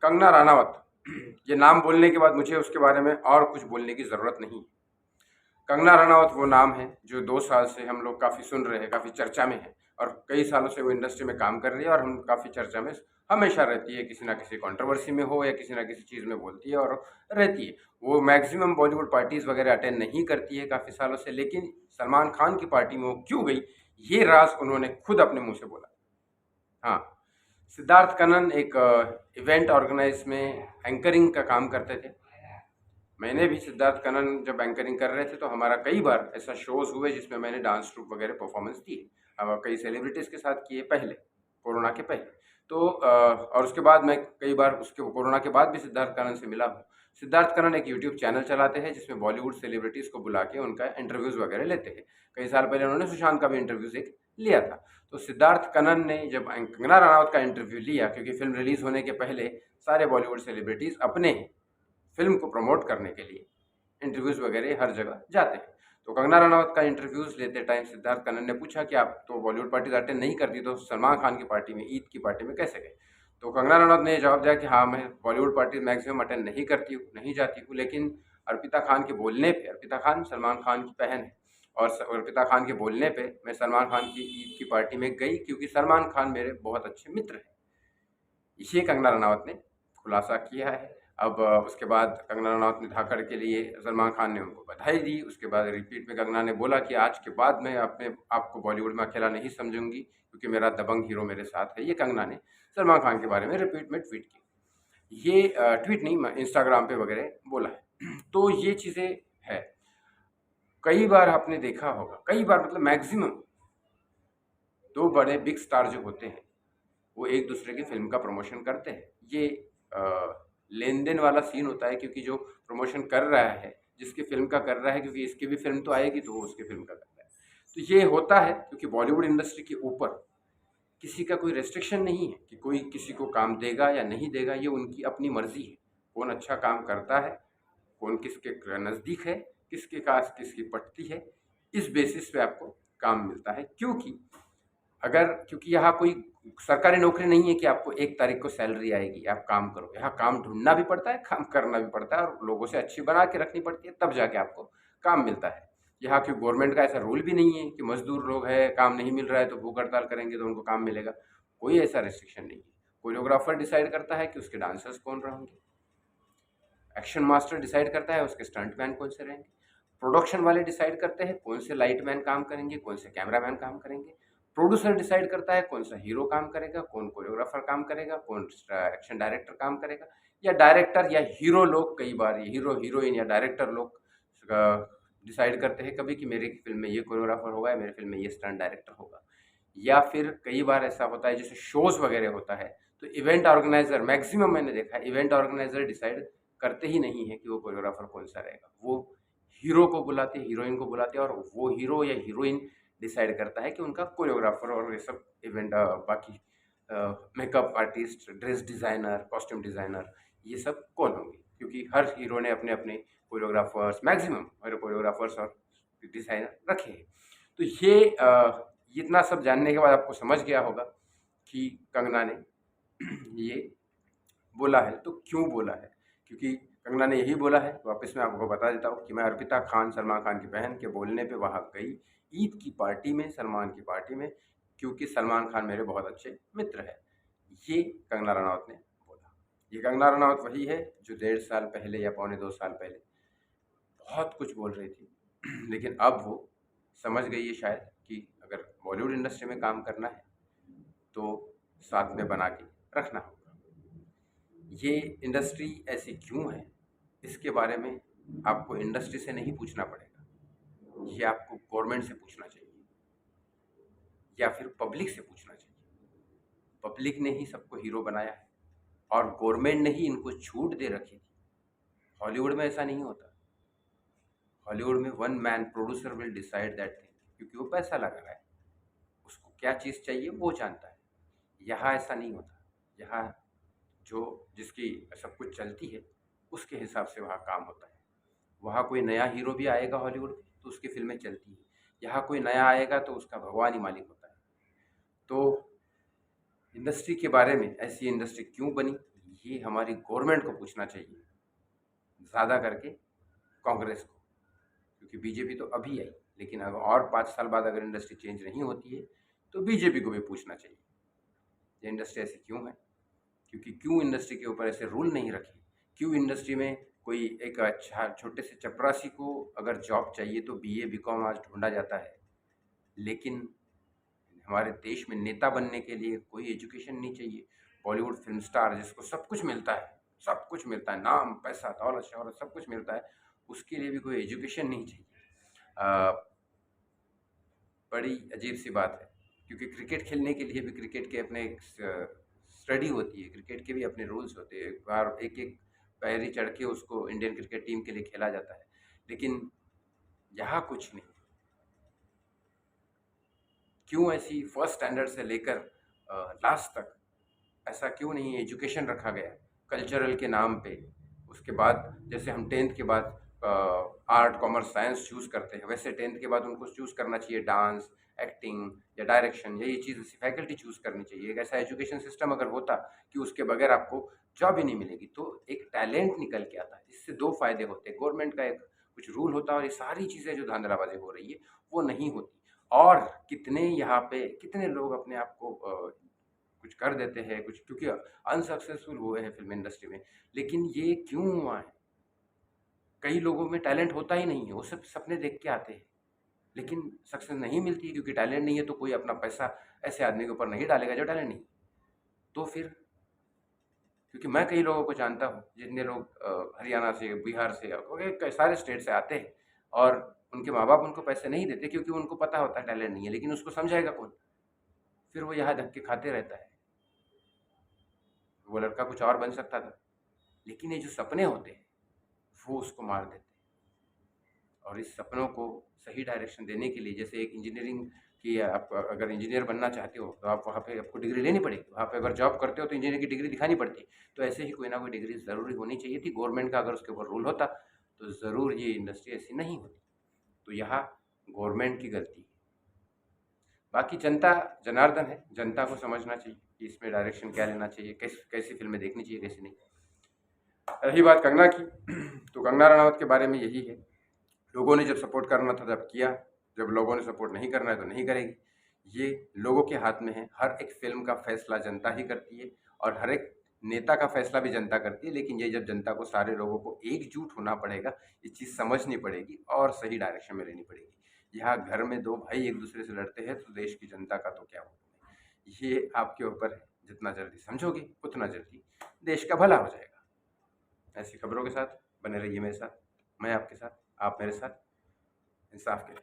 कंगना रनावत, ये नाम बोलने के बाद मुझे उसके बारे में और कुछ बोलने की ज़रूरत नहीं। कंगना रनावत वो नाम है जो 2 साल से हम लोग काफ़ी सुन रहे हैं, काफ़ी चर्चा में है और कई सालों से वो इंडस्ट्री में काम कर रही है और हम काफ़ी चर्चा में हमेशा रहती है, किसी न किसी कंट्रोवर्सी में हो या किसी न किसी चीज़ में बोलती है और रहती है। वो मैक्सिमम बॉलीवुड पार्टीज़ वगैरह अटेंड नहीं करती है काफ़ी सालों से, लेकिन सलमान खान की पार्टी में वो क्यों गई, ये राज़ उन्होंने खुद अपने मुँह से बोला। हाँ, सिद्धार्थ कनन एक इवेंट ऑर्गेनाइज़ में एंकरिंग का काम करते थे। मैंने भी सिद्धार्थ कनन जब एंकरिंग कर रहे थे तो हमारा कई बार ऐसा शोज़ हुए जिसमें मैंने डांस ट्रूप वगैरह परफॉर्मेंस दी है। कई सेलिब्रिटीज़ के साथ किए पहले, कोरोना के पहले। तो और उसके बाद मैं कई बार उसके कोरोना के बाद भी सिद्धार्थ कनन से मिला हूँ। सिद्धार्थ कनन एक यूट्यूब चैनल चलाते हैं जिसमें बॉलीवुड सेलिब्रिटीज़ को बुला के उनका इंटरव्यूज़ वगैरह लेते हैं। कई साल पहले उन्होंने सुशांत का भी इंटरव्यूज़ एक लिया था। तो सिद्धार्थ कनन ने जब कंगना रनावत का इंटरव्यू लिया, क्योंकि फ़िल्म रिलीज़ होने के पहले सारे बॉलीवुड सेलिब्रिटीज़ अपने फ़िल्म को प्रमोट करने के लिए इंटरव्यूज़ वगैरह हर जगह जाते हैं। तो कंगना रनावत का इंटरव्यूज़ लेते टाइम सिद्धार्थ कनन ने पूछा कि आप तो बॉलीवुड पार्टीज़ अटेंड नहीं करती, तो सलमान खान की पार्टी में, ईद की पार्टी में कैसे गए? तो कंगना रनावत ने जवाब दिया कि हाँ, मैं बॉलीवुड पार्टी मैक्सिमम अटेंड नहीं करती हूँ, नहीं जाती हूँ, लेकिन अर्पिता खान के बोलने पे, अर्पिता खान सलमान खान की बहन है और अर्पिता खान के बोलने पे मैं सलमान खान की ईद की पार्टी में गई, क्योंकि सलमान खान मेरे बहुत अच्छे मित्र हैं। ये कंगना रनावत ने खुलासा किया है। अब उसके बाद कंगना रनावत ने धाकड़ के लिए सलमान खान ने उनको बधाई दी। उसके बाद रिपीट में कंगना ने बोला कि आज के बाद मैं अपने आप को बॉलीवुड में अकेला नहीं समझूंगी, क्योंकि मेरा दबंग हीरो मेरे साथ है। ये कंगना ने सलमान खान के बारे में रिपीट में ट्वीट की। ये ट्वीट नहीं, इंस्टाग्राम पे वगैरह बोला है। तो ये चीज़ें है। कई बार आपने देखा होगा, कई बार मतलब मैक्सिमम 2 बड़े बिग स्टार जो होते हैं वो एक दूसरे की फ़िल्म का प्रमोशन करते हैं। ये लेन-देन वाला सीन होता है, क्योंकि जो प्रमोशन कर रहा है, जिसकी फ़िल्म का कर रहा है, क्योंकि इसकी भी फ़िल्म तो आएगी तो वो उसकी फ़िल्म का कर रहा है। तो ये होता है क्योंकि बॉलीवुड इंडस्ट्री के ऊपर किसी का कोई रेस्ट्रिक्शन नहीं है कि कोई किसी को काम देगा या नहीं देगा, ये उनकी अपनी मर्ज़ी है। कौन अच्छा काम करता है, कौन किसके नज़दीक है, किसके पास किसकी पटती है, इस बेसिस पे आपको काम मिलता है। क्योंकि यहाँ कोई सरकारी नौकरी नहीं है कि आपको 1 तारीख को सैलरी आएगी, आप काम करो। यहाँ काम ढूँढना भी पड़ता है, काम करना भी पड़ता है और लोगों से अच्छी बना के रखनी पड़ती है, तब जाके आपको काम मिलता है। यहाँ क्यों गवर्नमेंट का ऐसा रूल भी नहीं है कि मज़दूर लोग हैं, काम नहीं मिल रहा है तो भूख हड़ताल करेंगे तो उनको काम मिलेगा। कोई ऐसा रिस्ट्रिक्शन नहीं है। कोरियोग्राफर डिसाइड करता है कि उसके डांसर्स कौन रहेंगे। एक्शन मास्टर डिसाइड करता है उसके स्टंट मैन कौन से रहेंगे। प्रोडक्शन वाले डिसाइड करते हैं कौन से लाइट मैन काम करेंगे, कौन से कैमरामैन काम करेंगे। प्रोड्यूसर डिसाइड करता है कौन सा हीरो काम करेगा, कौन कोरियोग्राफर काम करेगा, कौन एक्शन डायरेक्टर काम करेगा, या डायरेक्टर या हीरो लोग, कई बार ये हीरो हीरोइन या डायरेक्टर लोग डिसाइड करते हैं कभी कि मेरे फिल्म में ये कोरियोग्राफर होगा या मेरे फिल्म में ये स्टंट डायरेक्टर होगा। या फिर कई बार ऐसा होता है जैसे शोज वगैरह होता है तो इवेंट ऑर्गेनाइजर, मैक्सिमम मैंने देखा है इवेंट ऑर्गेनाइजर डिसाइड करते ही नहीं है कि वो कोरियोग्राफर कौन सा रहेगा। वो हीरो को बुलाते हैं, हीरोइन को बुलाते हैं और वो हीरो या हीरोइन डिसाइड करता है कि उनका कोरियोग्राफर और ये सब इवेंट बाकी makeup artist, dress designer, costume designer, ये सब कौन होंगे, क्योंकि हर हीरो ने अपने अपने कोरियोग्राफर्स, मैक्सिमम हर कोरियोग्राफर्स और डिज़ाइनर रखे हैं। तो ये इतना सब जानने के बाद आपको समझ गया होगा कि कंगना ने ये बोला है तो क्यों बोला है। क्योंकि कंगना ने यही बोला है, वापस मैं आपको बता देता हूँ कि मैं अर्पिता खान, सलमान खान की बहन के बोलने पे वहाँ गई ईद की पार्टी में, सलमान की पार्टी में, क्योंकि सलमान खान मेरे बहुत अच्छे मित्र हैं। ये कंगना रनावत ने बोला। ये कंगना रनावत वही है जो 1.5 साल पहले या पौने 2 साल पहले बहुत कुछ बोल रही थी, लेकिन अब वो समझ गई है शायद कि अगर बॉलीवुड इंडस्ट्री में काम करना है तो साथ में बना के रखना होगा। ये इंडस्ट्री ऐसी क्यों है, इसके बारे में आपको इंडस्ट्री से नहीं पूछना पड़ेगा, ये आपको गवर्नमेंट से पूछना चाहिए या फिर पब्लिक से पूछना चाहिए। पब्लिक ने ही सबको हीरो बनाया है और गवर्नमेंट ने ही इनको छूट दे रखी थी। हॉलीवुड में ऐसा नहीं होता। हॉलीवुड में one man producer will decide that thing, क्योंकि वो पैसा लगा रहा है, उसको क्या चीज़ चाहिए वो जानता है। यहाँ ऐसा नहीं होता। यहाँ जो जिसकी सब कुछ चलती है उसके हिसाब से वहाँ काम होता है। वहाँ कोई नया हीरो भी आएगा हॉलीवुड में तो उसकी फिल्में चलती है। यहाँ कोई नया आएगा तो उसका भगवान ही मालिक होता है। तो इंडस्ट्री के बारे में, ऐसी इंडस्ट्री क्यों बनी, ये हमारी गवर्नमेंट को पूछना चाहिए, ज़्यादा करके कांग्रेस को, क्योंकि बीजेपी तो अभी आई, लेकिन अगर और 5 साल बाद अगर इंडस्ट्री चेंज नहीं होती है तो बीजेपी को भी पूछना चाहिए ये इंडस्ट्री ऐसी क्यों है, क्योंकि क्यों इंडस्ट्री के ऊपर ऐसे रूल नहीं रखे, क्यों इंडस्ट्री में कोई एक अच्छा छोटे से चपरासी को अगर जॉब चाहिए तो बीए बीकॉम आज ढूंढा जाता है, लेकिन हमारे देश में नेता बनने के लिए कोई एजुकेशन नहीं चाहिए। बॉलीवुड फिल्म स्टार जिसको सब कुछ मिलता है, सब कुछ मिलता है, नाम पैसा दौलत शोहरत सब कुछ मिलता है, उसके लिए भी कोई एजुकेशन नहीं चाहिए। बड़ी अजीब सी बात है, क्योंकि क्रिकेट खेलने के लिए भी क्रिकेट के अपने एक स्टडी होती है, क्रिकेट के भी अपने रूल्स होते हैं, एक बार एक एक पैरी चढ़ के उसको इंडियन क्रिकेट टीम के लिए खेला जाता है, लेकिन यहाँ कुछ नहीं। क्यों ऐसी फर्स्ट स्टैंडर्ड से लेकर लास्ट तक ऐसा क्यों नहीं एजुकेशन रखा गया कल्चरल के नाम पे? उसके बाद जैसे हम 10th के बाद आर्ट कॉमर्स साइंस चूज़ करते हैं, वैसे 10th के बाद उनको चूज़ करना चाहिए डांस, एक्टिंग या डायरेक्शन, या ये चीज़ फैकल्टी चूज़ करनी चाहिए। एक ऐसा एजुकेशन सिस्टम अगर होता कि उसके बगैर आपको जॉब ही नहीं मिलेगी, तो एक टैलेंट निकल के आता है। इससे 2 फ़ायदे होते हैं, गवर्नमेंट का एक कुछ रूल होता है और ये सारी चीज़ें जो धांधलाबाजी हो रही है वो नहीं होती। और कितने यहाँ पे कितने लोग अपने आप को कुछ कर देते हैं कुछ, क्योंकि अनसक्सेसफुल हुए हैं फिल्म इंडस्ट्री में, लेकिन ये क्यों हुआ है? कई लोगों में टैलेंट होता ही नहीं है, वो सब सपने देख के आते हैं, लेकिन सक्सेस नहीं मिलती है, क्योंकि टैलेंट नहीं है तो कोई अपना पैसा ऐसे आदमी के ऊपर नहीं डालेगा जो टैलेंट नहीं। तो फिर, क्योंकि मैं कई लोगों को जानता हूँ जितने लोग हरियाणा से, बिहार से, कई सारे स्टेट से आते हैं और उनके माँ बाप उनको पैसे नहीं देते क्योंकि उनको पता होता है टैलेंट नहीं है, लेकिन उसको समझाएगा कौन? फिर वो यहाँ धक्के खाते रहता है। वो लड़का कुछ और बन सकता था, लेकिन ये जो सपने होते हैं वो उसको मार देते हैं। और इस सपनों को सही डायरेक्शन देने के लिए, जैसे एक इंजीनियरिंग की, आप अगर इंजीनियर बनना चाहते हो तो आप वहाँ पे आपको डिग्री लेनी पड़ेगी, वहाँ पे अगर जॉब करते हो तो इंजीनियर की डिग्री दिखानी पड़ती है। तो ऐसे ही कोई ना कोई डिग्री ज़रूरी होनी चाहिए थी, गवर्नमेंट का अगर उसके ऊपर रूल होता तो ज़रूर ये इंडस्ट्री ऐसी नहीं होती। तो यहाँ गवर्नमेंट की गलती है। बाकी जनता जनार्दन है, जनता को समझना चाहिए कि इसमें डायरेक्शन क्या लेना चाहिए, कैसी फिल्में देखनी चाहिए, कैसी नहीं। रही बात कंगना की, तो कंगना रनावत के बारे में यही है, लोगों ने जब सपोर्ट करना था तब किया, जब लोगों ने सपोर्ट नहीं करना है तो नहीं करेगी। ये लोगों के हाथ में है, हर एक फिल्म का फैसला जनता ही करती है और हर एक नेता का फैसला भी जनता करती है, लेकिन ये जब जनता को, सारे लोगों को एकजुट होना पड़ेगा, ये चीज़ समझनी पड़ेगी और सही डायरेक्शन में लेनी पड़ेगी। यहाँ घर में 2 भाई एक दूसरे से लड़ते हैं तो देश की जनता का तो क्या होगा, ये आपके ऊपर है। जितना जल्दी समझोगे उतना जल्दी देश का भला हो जाएगा। ऐसी खबरों के साथ बने रहिए मेरे साथ, मैं आपके साथ, आप मेरे साथ, इंसाफ के।